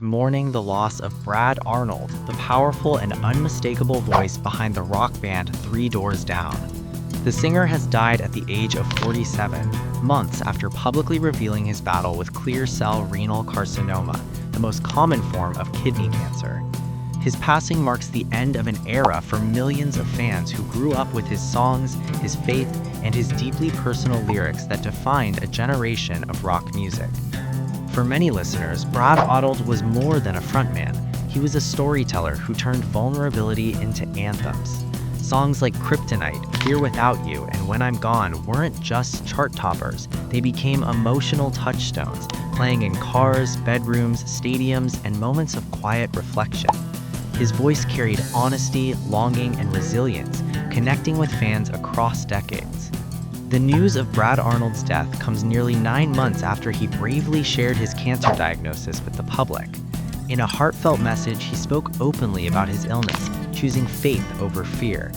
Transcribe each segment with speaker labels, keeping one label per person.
Speaker 1: mourning the loss of Brad Arnold, the powerful and unmistakable voice behind the rock band Three Doors Down. The singer has died at the age of 47, months after publicly revealing his battle with clear cell renal carcinoma, the most common form of kidney cancer. His passing marks the end of an era for millions of fans who grew up with his songs, his faith, and his deeply personal lyrics that defined a generation of rock music. For many listeners, Brad Arnold was more than a frontman. He was a storyteller who turned vulnerability into anthems. Songs like Kryptonite, Here Without You, and When I'm Gone weren't just chart toppers. They became emotional touchstones, playing in cars, bedrooms, stadiums, and moments of quiet reflection. His voice carried honesty, longing, and resilience, connecting with fans across decades. The news of Brad Arnold's death comes nearly 9 months after he bravely shared his cancer diagnosis with the public. In a heartfelt message, he spoke openly about his illness, choosing faith over fear.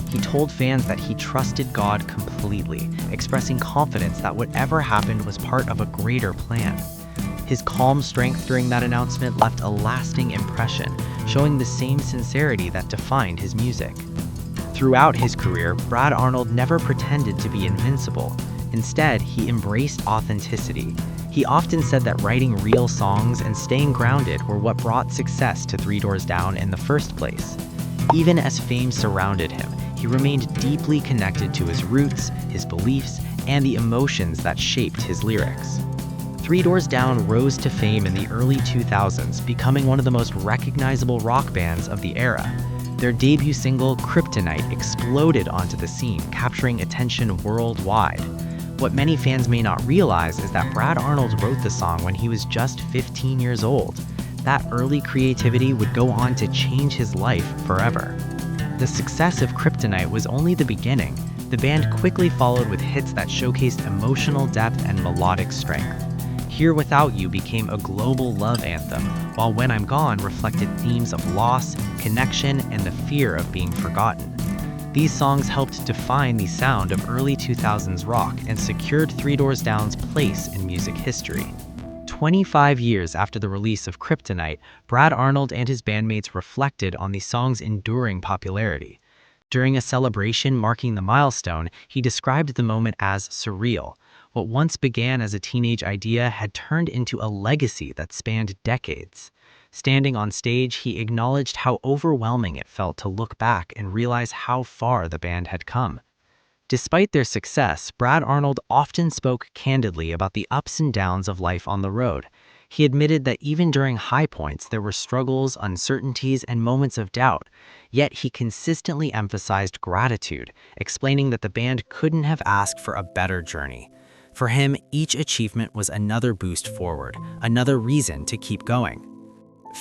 Speaker 1: He told fans that he trusted God completely, expressing confidence that whatever happened was part of a greater plan. His calm strength during that announcement left a lasting impression, showing the same sincerity that defined his music. Throughout his career, Brad Arnold never pretended to be invincible. Instead, he embraced authenticity. He often said that writing real songs and staying grounded were what brought success to Three Doors Down in the first place. Even as fame surrounded him, he remained deeply connected to his roots, his beliefs, and the emotions that shaped his lyrics. Three Doors Down rose to fame in the early 2000s, becoming one of the most recognizable rock bands of the era. Their debut single, Kryptonite, exploded onto the scene, capturing attention worldwide. What many fans may not realize is that Brad Arnold wrote the song when he was just 15 years old. That early creativity would go on to change his life forever. The success of Kryptonite was only the beginning. The band quickly followed with hits that showcased emotional depth and melodic strength. Here Without You became a global love anthem, while When I'm Gone reflected themes of loss, connection, and the fear of being forgotten. These songs helped define the sound of early 2000s rock and secured Three Doors Down's place in music history. 25 years after the release of Kryptonite, Brad Arnold and his bandmates reflected on the song's enduring popularity. During a celebration marking the milestone, he described the moment as surreal. What once began as a teenage idea had turned into a legacy that spanned decades. Standing on stage, he acknowledged how overwhelming it felt to look back and realize how far the band had come. Despite their success, Brad Arnold often spoke candidly about the ups and downs of life on the road. He admitted that even during high points, there were struggles, uncertainties, and moments of doubt. Yet he consistently emphasized gratitude, explaining that the band couldn't have asked for a better journey. For him, each achievement was another boost forward, another reason to keep going.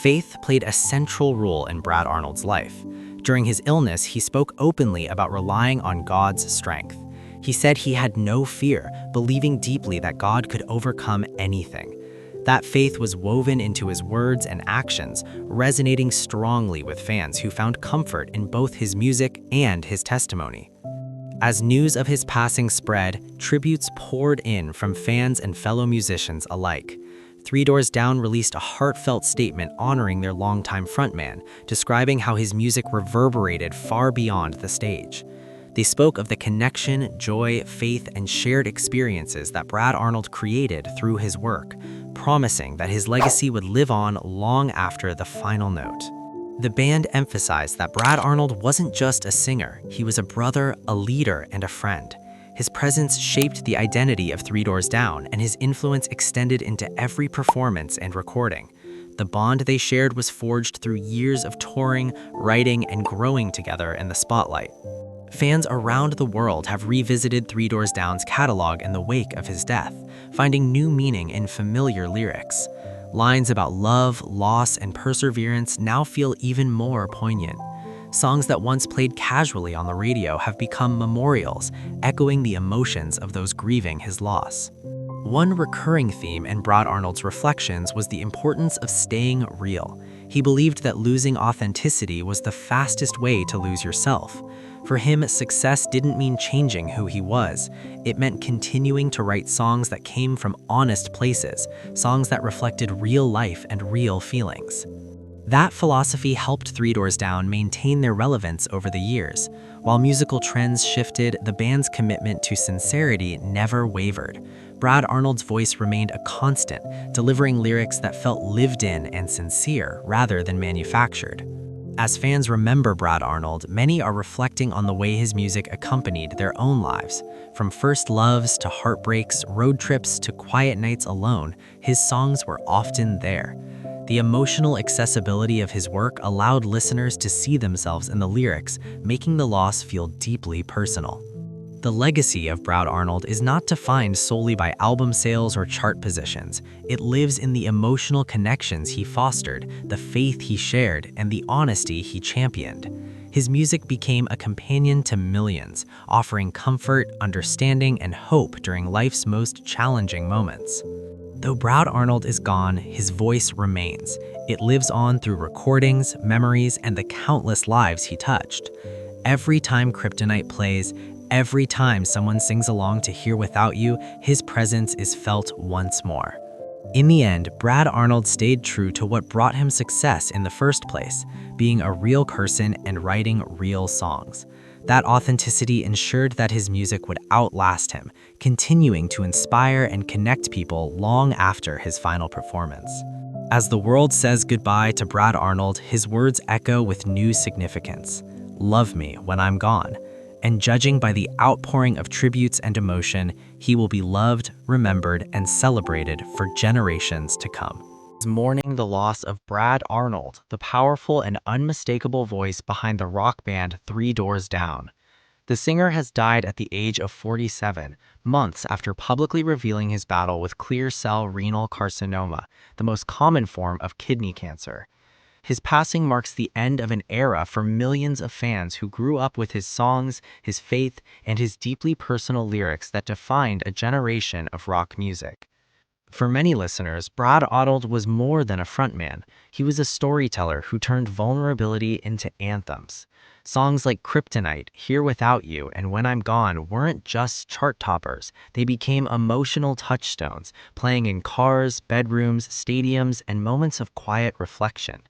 Speaker 1: Faith played a central role in Brad Arnold's life. During his illness, he spoke openly about relying on God's strength. He said he had no fear, believing deeply that God could overcome anything. That faith was woven into his words and actions, resonating strongly with fans who found comfort in both his music and his testimony. As news of his passing spread, tributes poured in from fans and fellow musicians alike. Three Doors Down released a heartfelt statement honoring their longtime frontman, describing how his music reverberated far beyond the stage. They spoke of the connection, joy, faith, and shared experiences that Brad Arnold created through his work, promising that his legacy would live on long after the final note. The band emphasized that Brad Arnold wasn't just a singer, he was a brother, a leader, and a friend. His presence shaped the identity of Three Doors Down, and his influence extended into every performance and recording. The bond they shared was forged through years of touring, writing, and growing together in the spotlight. Fans around the world have revisited Three Doors Down's catalog in the wake of his death, finding new meaning in familiar lyrics. Lines about love, loss, and perseverance now feel even more poignant. Songs that once played casually on the radio have become memorials, echoing the emotions of those grieving his loss. One recurring theme in Brad Arnold's reflections was the importance of staying real. He believed that losing authenticity was the fastest way to lose yourself. For him, success didn't mean changing who he was. It meant continuing to write songs that came from honest places, songs that reflected real life and real feelings. That philosophy helped Three Doors Down maintain their relevance over the years. While musical trends shifted, the band's commitment to sincerity never wavered. Brad Arnold's voice remained a constant, delivering lyrics that felt lived in and sincere rather than manufactured. As fans remember Brad Arnold, many are reflecting on the way his music accompanied their own lives. From first loves to heartbreaks, road trips to quiet nights alone, his songs were often there. The emotional accessibility of his work allowed listeners to see themselves in the lyrics, making the loss feel deeply personal. The legacy of Brad Arnold is not defined solely by album sales or chart positions. It lives in the emotional connections he fostered, the faith he shared, and the honesty he championed. His music became a companion to millions, offering comfort, understanding, and hope during life's most challenging moments. Though Brad Arnold is gone, his voice remains. It lives on through recordings, memories, and the countless lives he touched. Every time Kryptonite plays, every time someone sings along to Here Without You, his presence is felt once more. In the end, Brad Arnold stayed true to what brought him success in the first place, being a real person and writing real songs. That authenticity ensured that his music would outlast him, continuing to inspire and connect people long after his final performance. As the world says goodbye to Brad Arnold, his words echo with new significance. Love me when I'm gone. And judging by the outpouring of tributes and emotion, he will be loved, remembered, and celebrated for generations to come. Mourning the loss of Brad Arnold, the powerful and unmistakable voice behind the rock band Three Doors Down. The singer has died at the age of 47, months after publicly revealing his battle with clear cell renal carcinoma, the most common form of kidney cancer. His passing marks the end of an era for millions of fans who grew up with his songs, his faith, and his deeply personal lyrics that defined a generation of rock music. For many listeners, Brad Arnold was more than a frontman. He was a storyteller who turned vulnerability into anthems. Songs like Kryptonite, Here Without You, and When I'm Gone weren't just chart toppers. They became emotional touchstones, playing in cars, bedrooms, stadiums, and moments of quiet reflection.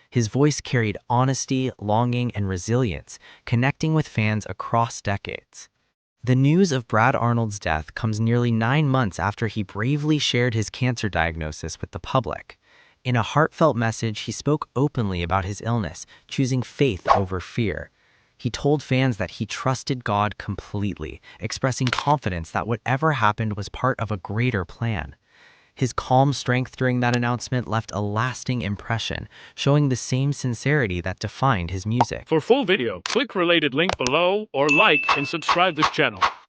Speaker 1: His voice carried honesty, longing, and resilience, connecting with fans across decades. The news of Brad Arnold's death comes nearly 9 months after he bravely shared his cancer diagnosis with the public. In a heartfelt message, he spoke openly about his illness, choosing faith over fear. He told fans that he trusted God completely, expressing confidence that whatever happened was part of a greater plan. His calm strength during that announcement left a lasting impression, showing the same sincerity that defined his music.
Speaker 2: For full video, click related link below or like and subscribe this channel.